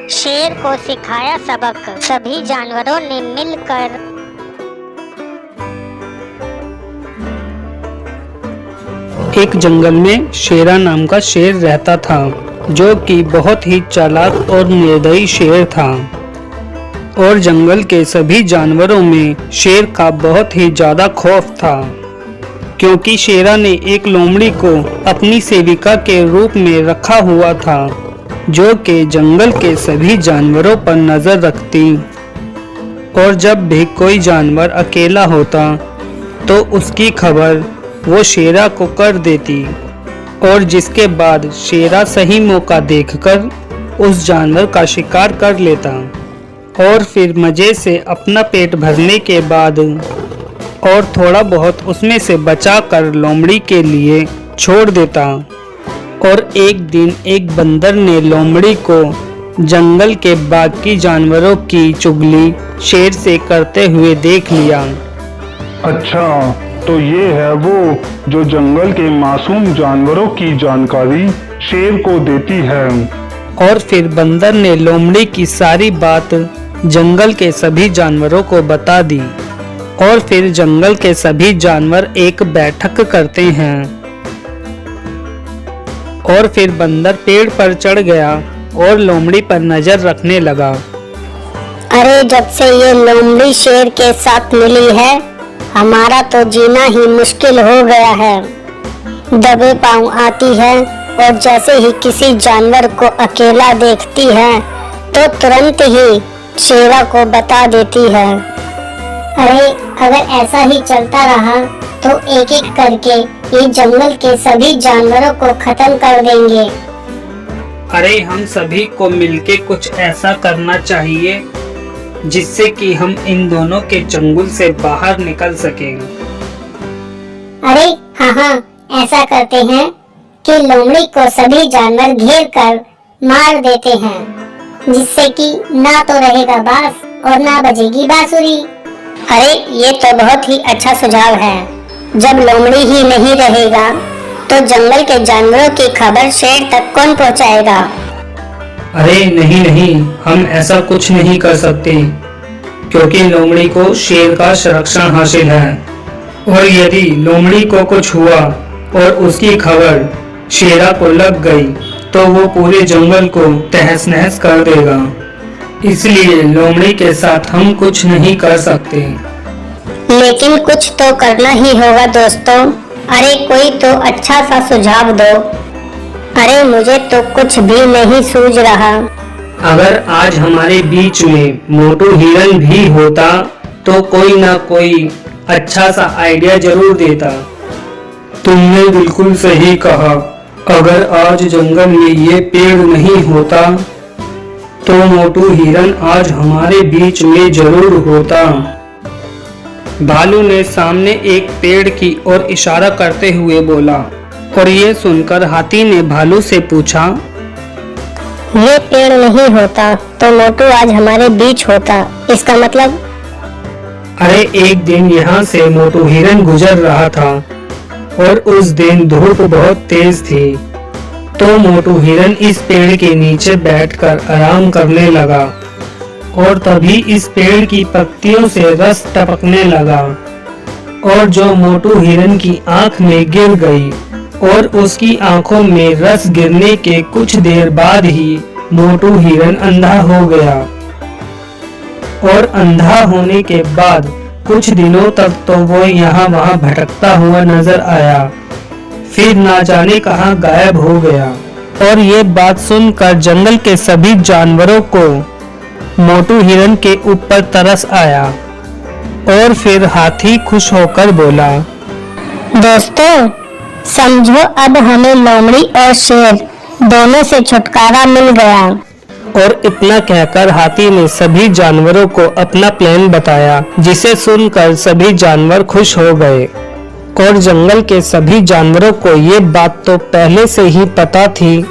शेर को सिखाया सबक। सभी जानवरों ने मिलकर एक जंगल में शेरा नाम का शेर रहता था, जो कि बहुत ही चालाक और निर्दयी शेर था। और जंगल के सभी जानवरों में शेर का बहुत ही ज्यादा खौफ था, क्योंकि शेरा ने एक लोमड़ी को अपनी सेविका के रूप में रखा हुआ था, जो कि जंगल के सभी जानवरों पर नजर रखती। और जब भी कोई जानवर अकेला होता तो उसकी खबर वो शेरा को कर देती, और जिसके बाद शेरा सही मौका देखकर उस जानवर का शिकार कर लेता और फिर मजे से अपना पेट भरने के बाद और थोड़ा बहुत उसमें से बचा कर लोमड़ी के लिए छोड़ देता। और एक दिन एक बंदर ने लोमड़ी को जंगल के बाकी जानवरों की चुगली शेर से करते हुए देख लिया। अच्छा, तो ये है वो जो जंगल के मासूम जानवरों की जानकारी शेर को देती है। और फिर बंदर ने लोमड़ी की सारी बात जंगल के सभी जानवरों को बता दी। और फिर जंगल के सभी जानवर एक बैठक करते हैं। और फिर बंदर पेड़ पर चढ़ गया और लोमड़ी पर नजर रखने लगा। अरे, जब से ये लोमड़ी शेर के साथ मिली है, हमारा तो जीना ही मुश्किल हो गया है। दबे पांव आती है और जैसे ही किसी जानवर को अकेला देखती है तो तुरंत ही शेरा को बता देती है। अरे, अगर ऐसा ही चलता रहा तो एक एक करके ये जंगल के सभी जानवरों को खत्म कर देंगे। अरे, हम सभी को मिलके कुछ ऐसा करना चाहिए जिससे कि हम इन दोनों के चंगुल से बाहर निकल सकें। अरे हाँ, ऐसा करते हैं कि लोमड़ी को सभी जानवर घेर कर मार देते हैं, जिससे कि ना तो रहेगा बांस और ना बजेगी बांसुरी। अरे, ये तो बहुत ही अच्छा सुझाव है। जब लोमड़ी ही नहीं रहेगा तो जंगल के जानवरों की खबर शेर तक कौन पहुंचाएगा? अरे नहीं, हम ऐसा कुछ नहीं कर सकते, क्योंकि लोमड़ी को शेर का संरक्षण हासिल है। और यदि लोमड़ी को कुछ हुआ और उसकी खबर शेरा को लग गई तो वो पूरे जंगल को तहस नहस कर देगा। इसलिए लोमड़ी के साथ हम कुछ नहीं कर सकते। लेकिन कुछ तो करना ही होगा दोस्तों। अरे, कोई तो अच्छा सा सुझाव दो। अरे, मुझे तो कुछ भी नहीं सूझ रहा। अगर आज हमारे बीच में मोटू हिरन भी होता तो कोई ना कोई अच्छा सा आइडिया जरूर देता। तुमने बिल्कुल सही कहा। अगर आज जंगल में ये पेड़ नहीं होता तो मोटू हिरन आज हमारे बीच में जरूर होता। भालू ने सामने एक पेड़ की ओर इशारा करते हुए बोला। और ये सुनकर हाथी ने भालू से पूछा, ये पेड़ नहीं होता तो मोटू आज हमारे बीच होता, इसका मतलब? अरे, एक दिन यहाँ से मोटू हिरन गुजर रहा था और उस दिन धूप बहुत तेज थी। तो मोटू हिरन इस पेड़ के नीचे बैठकर आराम करने लगा और तभी इस पेड़ की पत्तियों से रस टपकने लगा और जो मोटू हिरन की आंख में गिर गई। और उसकी आंखों में रस गिरने के कुछ देर बाद ही मोटू हिरन अंधा हो गया। और अंधा होने के बाद कुछ दिनों तक तो वो यहाँ वहाँ भटकता हुआ नजर आया, फिर ना जाने कहाँ गायब हो गया। और ये बात सुनकर जंगल के सभी जानवरों को मोटू हिरन के ऊपर तरस आया। और फिर हाथी खुश होकर बोला, दोस्तों, समझो अब हमें लोमड़ी और शेर दोनों से छुटकारा मिल गया। और इतना कहकर हाथी ने सभी जानवरों को अपना प्लान बताया, जिसे सुनकर सभी जानवर खुश हो गए। और जंगल के सभी जानवरों को ये बात तो पहले से ही पता थी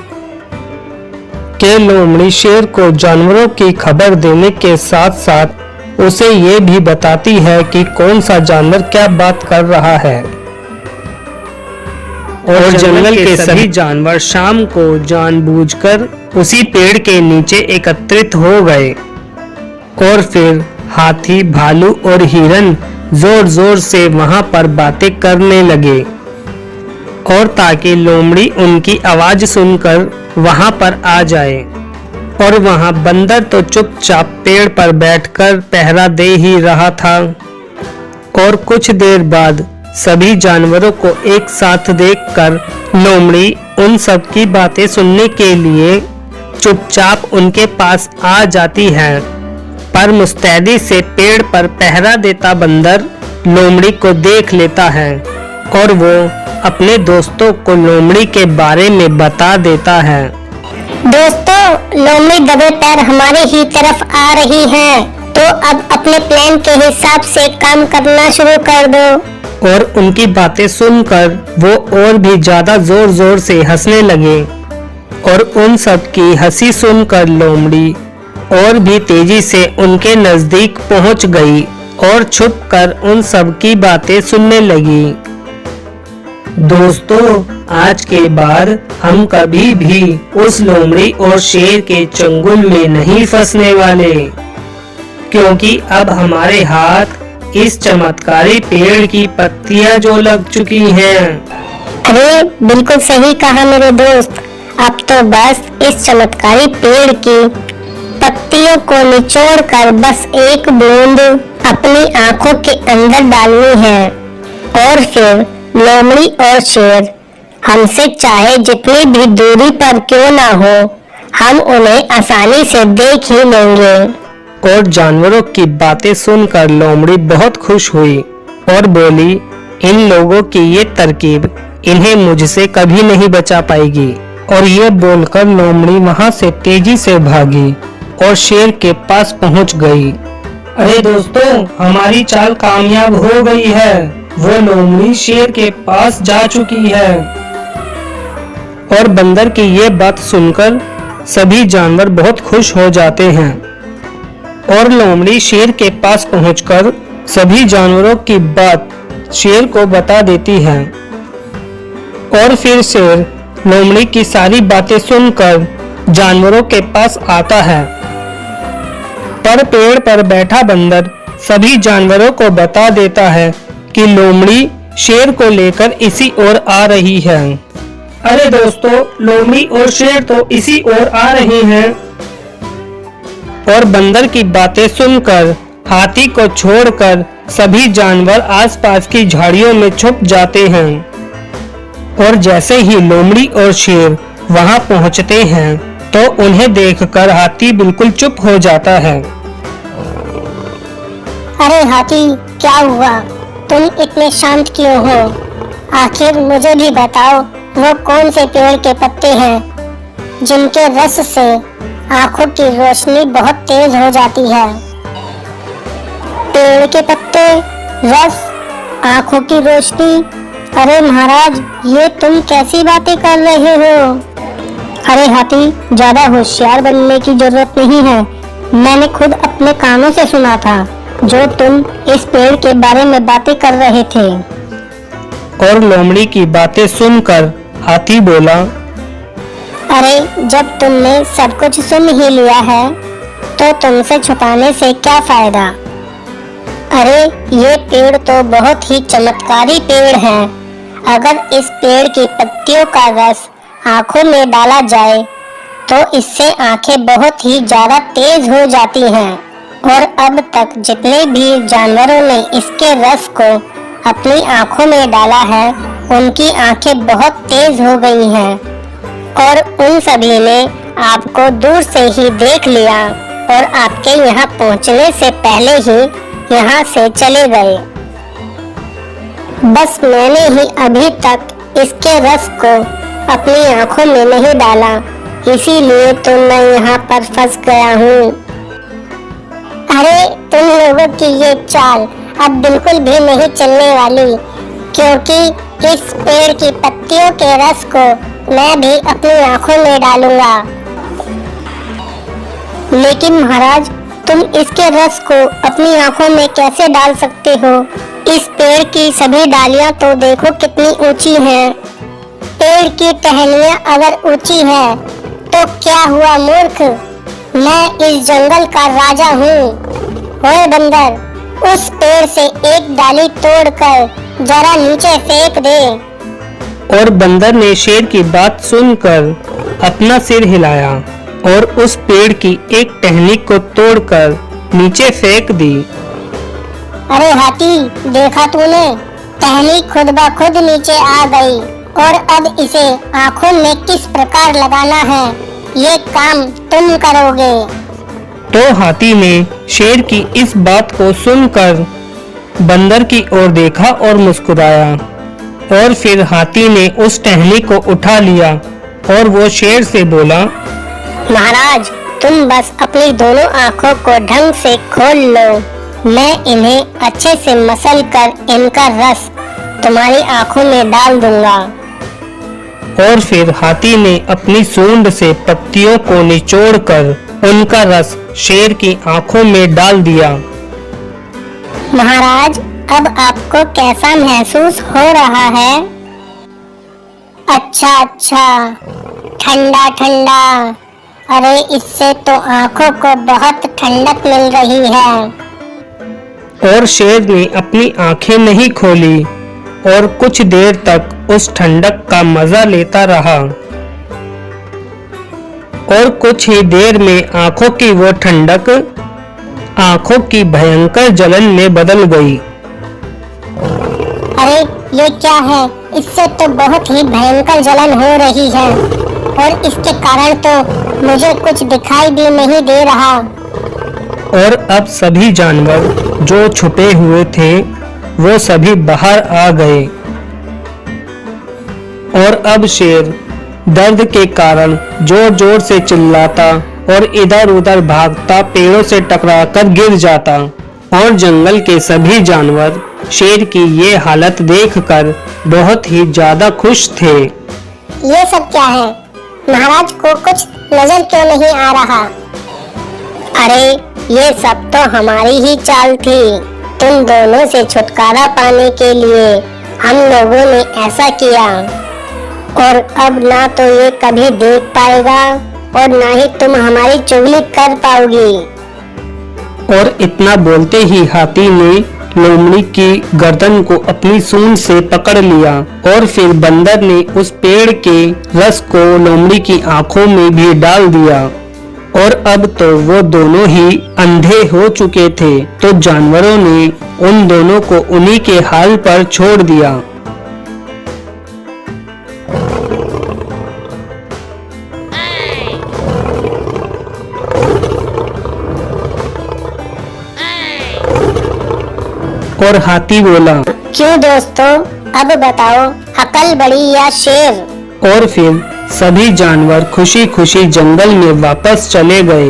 कि लोमड़ी शेर को जानवरों की खबर देने के साथ साथ उसे ये भी बताती है कि कौन सा जानवर क्या बात कर रहा है। और जंगल के सभी जानवर शाम को जानबूझकर उसी पेड़ के नीचे एकत्रित हो गए और फिर हाथी, भालू और हिरन जोर जोर से वहां पर बातें करने लगे और ताकि लोमड़ी उनकी आवाज सुनकर वहां पर आ जाए। और वहां बंदर तो चुपचाप पेड़ पर बैठकर पहरा दे ही रहा था। और कुछ देर बाद सभी जानवरों को एक साथ देखकर लोमड़ी उन सब की बातें सुनने के लिए चुपचाप उनके पास आ जाती है। पर मुस्तैदी से पेड़ पर पहरा देता बंदर लोमड़ी को देख लेता है और वो अपने दोस्तों को लोमड़ी के बारे में बता देता है। दोस्तों, लोमड़ी दबे पैर हमारे ही तरफ आ रही है, तो अब अपने प्लान के हिसाब से काम करना शुरू कर दो। और उनकी बातें सुनकर वो और भी ज्यादा जोर जोर से हंसने लगे। और उन सब की हंसी सुनकर लोमड़ी और भी तेजी से उनके नजदीक पहुंच गई और छुपकर उन सब की बातें सुनने लगी। दोस्तों, आज के बाद हम कभी भी उस लोमड़ी और शेर के चंगुल में नहीं फंसने वाले, क्योंकि अब हमारे हाथ इस चमत्कारी पेड़ की पत्तियां जो लग चुकी हैं। अरे बिल्कुल सही कहा मेरे दोस्त। अब तो बस इस चमत्कारी पेड़ की पत्तियों को निचोड़कर बस एक बूंद अपनी आंखों के अंदर डालनी है और फिर लोमड़ी और शेर हमसे चाहे जितनी भी दूरी पर क्यों ना हो, हम उन्हें आसानी से देख ही लेंगे। और जानवरों की बातें सुनकर लोमड़ी बहुत खुश हुई और बोली, इन लोगों की ये तरकीब इन्हें मुझसे कभी नहीं बचा पाएगी। और ये बोलकर लोमड़ी वहां से तेजी से भागी और शेर के पास पहुंच गई। अरे दोस्तों, हमारी चाल कामयाब हो गई है। वो लोमड़ी शेर के पास जा चुकी है। और बंदर की ये बात सुनकर सभी जानवर बहुत खुश हो जाते हैं। और लोमड़ी शेर के पास पहुंचकर सभी जानवरों की बात शेर को बता देती है। और फिर शेर लोमड़ी की सारी बातें सुनकर जानवरों के पास आता है। पर पेड़ पर बैठा बंदर सभी जानवरों को बता देता है कि लोमड़ी शेर को लेकर इसी ओर आ रही है। अरे दोस्तों, लोमड़ी और शेर तो इसी ओर आ रहे हैं। और बंदर की बातें सुनकर हाथी को छोड़कर सभी जानवर आसपास की झाड़ियों में छुप जाते हैं। और जैसे ही लोमड़ी और शेर वहां पहुंचते हैं तो उन्हें देखकर हाथी बिल्कुल चुप हो जाता है। अरे हाथी, क्या हुआ? तुम इतने शांत क्यों हो? आखिर मुझे भी बताओ, वो कौन से पेड़ के पत्ते हैं जिनके रस से आंखों की रोशनी बहुत तेज हो जाती है? पेड़ के पत्ते, रस, आंखों की रोशनी। अरे महाराज, ये तुम कैसी बातें कर रहे हो? अरे हाथी, ज्यादा होशियार बनने की जरूरत नहीं है। मैंने खुद अपने कानों से सुना था जो तुम इस पेड़ के बारे में बातें कर रहे थे। और लोमड़ी की बातें सुनकर हाथी बोला, अरे जब तुमने सब कुछ सुन ही लिया है तो तुमसे छुपाने से क्या फायदा? अरे ये पेड़ तो बहुत ही चमत्कारी पेड़ है। अगर इस पेड़ की पत्तियों का रस आंखों में डाला जाए तो इससे आंखें बहुत ही ज्यादा तेज हो जाती हैं। और अब तक जितने भी जानवरों ने इसके रस को अपनी आंखों में डाला है, उनकी आंखें बहुत तेज हो गई हैं और उन सभी ने आपको दूर से ही देख लिया और आपके यहाँ पहुँचने से पहले ही यहाँ से चले गए। बस मैंने ही अभी तक इसके रस को अपनी आंखों में नहीं डाला, इसीलिए तो मैं यहाँ पर फंस गया हूँ। अरे तुम लोगों की ये चाल अब बिल्कुल भी नहीं चलने वाली, क्योंकि इस पेड़ की पत्तियों के रस को मैं भी अपनी आंखों में डालूंगा। लेकिन महाराज, तुम इसके रस को अपनी आंखों में कैसे डाल सकते हो? इस पेड़ की सभी डालियां तो देखो कितनी ऊंची हैं। पेड़ की टहनियां अगर ऊंची है तो क्या हुआ मूर्ख, मैं इस जंगल का राजा हूँ। ओए बंदर, उस पेड़ से एक डाली तोड़कर जरा नीचे फेंक दे। और बंदर ने शेर की बात सुनकर अपना सिर हिलाया और उस पेड़ की एक टहनी को तोड़कर नीचे फेंक दी। अरे हाथी, देखा तूने, टहनी खुद ब खुद नीचे आ गई और अब इसे आँखों में किस प्रकार लगाना है, ये काम तुम करोगे। तो हाथी ने शेर की इस बात को सुनकर बंदर की ओर देखा और मुस्कुराया और फिर हाथी ने उस टहनी को उठा लिया और वो शेर से बोला, महाराज, तुम बस अपनी दोनों आँखों को ढंग से खोल लो, मैं इन्हें अच्छे से मसल कर इनका रस तुम्हारी आँखों में डाल दूंगा। और फिर हाथी ने अपनी सूंड से पत्तियों को निचोड़कर उनका रस शेर की आँखों में डाल दिया। महाराज, अब आपको कैसा महसूस हो रहा है? अच्छा अच्छा, ठंडा ठंडा। अरे इससे तो आँखों को बहुत ठंडक मिल रही है। और शेर ने अपनी आंखें नहीं खोली और कुछ देर तक उस ठंडक का मजा लेता रहा और कुछ ही देर में आंखों की वो ठंडक आंखों की भयंकर जलन में बदल गई। अरे ये क्या है? इससे तो बहुत ही भयंकर जलन हो रही है और इसके कारण तो मुझे कुछ दिखाई भी नहीं दे रहा। और अब सभी जानवर जो छुपे हुए थे वो सभी बाहर आ गए और अब शेर दर्द के कारण जोर जोर से चिल्लाता और इधर उधर भागता पेड़ों से टकराकर गिर जाता। और जंगल के सभी जानवर शेर की ये हालत देखकर बहुत ही ज्यादा खुश थे। ये सब क्या है? महाराज को कुछ नजर क्यों नहीं आ रहा? अरे ये सब तो हमारी ही चाल थी। तुम दोनों से छुटकारा पाने के लिए हम लोगों ने ऐसा किया और अब ना तो ये कभी देख पाएगा और ना ही तुम हमारी चुगली कर पाओगी। और इतना बोलते ही हाथी ने लोमड़ी की गर्दन को अपनी सूंड से पकड़ लिया और फिर बंदर ने उस पेड़ के रस को लोमड़ी की आंखों में भी डाल दिया। और अब तो वो दोनों ही अंधे हो चुके थे, तो जानवरों ने उन दोनों को उन्हीं के हाल पर छोड़ दिया। और हाथी बोला, क्यों दोस्तों, अब बताओ, अकल बड़ी या शेर? और फिर सभी जानवर खुशी खुशी जंगल में वापस चले गए।